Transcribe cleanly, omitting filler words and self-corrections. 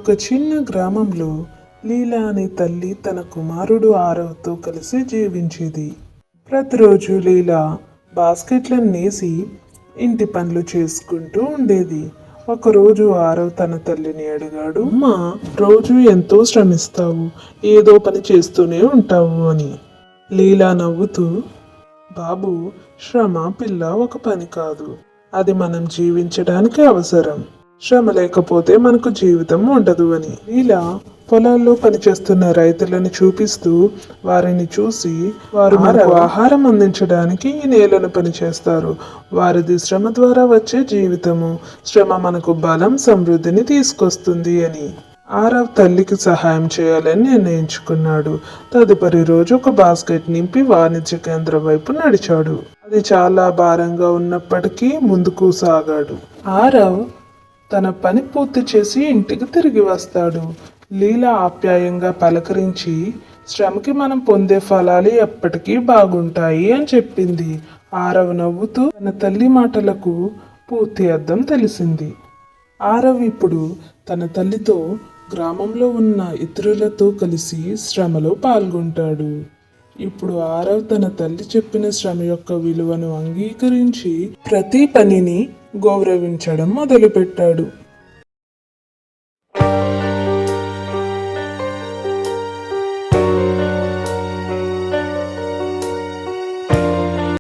ఒక చిన్న గ్రామంలో లీలా అనే తల్లి తన కుమారుడు ఆరవ్తో కలిసి జీవించేది. ప్రతిరోజు లీలా బాస్కెట్లను నేసి ఇంటి పనులు చేసుకుంటూ ఉండేది. ఒకరోజు ఆరవ్ తన తల్లిని అడిగాడు, అమ్మా, రోజు ఎంతో శ్రమిస్తావు, ఏదో పని చేస్తూనే ఉంటావు అని. లీలా నవ్వుతూ, బాబు, శ్రమ పిల్ల ఒక పని కాదు, అది మనం జీవించడానికి అవసరం. శ్రమ లేకపోతే మనకు జీవితం ఉండదు అని. లీలా పొలాల్లో పనిచేస్తున్న రైతులను చూపిస్తూ వారిని చూసి, వారు మనకు ఆహారం అందించడానికి ఈ నేలను పనిచేస్తారు. వారిది శ్రమ ద్వారా వచ్చే జీవితము. శ్రమ మనకు బలం, సమృద్ధిని తీసుకొస్తుంది అని. ఆరవ్ తల్లికి సహాయం చేయాలని నిర్ణయించుకున్నాడు. తదుపరి రోజు ఒక బాస్కెట్ నింపి వాణిజ్య కేంద్రం వైపు నడిచాడు. అది చాలా భారంగా ఉన్నప్పటికీ ముందుకు సాగాడు. ఆరవ్ తన పని పూర్తి చేసి ఇంటికి తిరిగి వస్తాడు. లీలా ఆప్యాయంగా పలకరించి, శ్రమకి మనం పొందే ఫలాలు ఎప్పటికీ బాగుంటాయి అని చెప్పింది. ఆరవ్ నవ్వుతూ తన తల్లి మాటలకు పూర్తి అర్థం తెలిసింది. ఆరవ్ ఇప్పుడు తన తల్లితో గ్రామంలో ఉన్న ఇతరులతో కలిసి శ్రమలో పాల్గొంటాడు. ఇప్పుడు ఆరవ్ తన తల్లి చెప్పిన శ్రమ యొక్క విలువను అంగీకరించి ప్రతి పనిని గౌరవించడం మొదలుపెట్టాడు.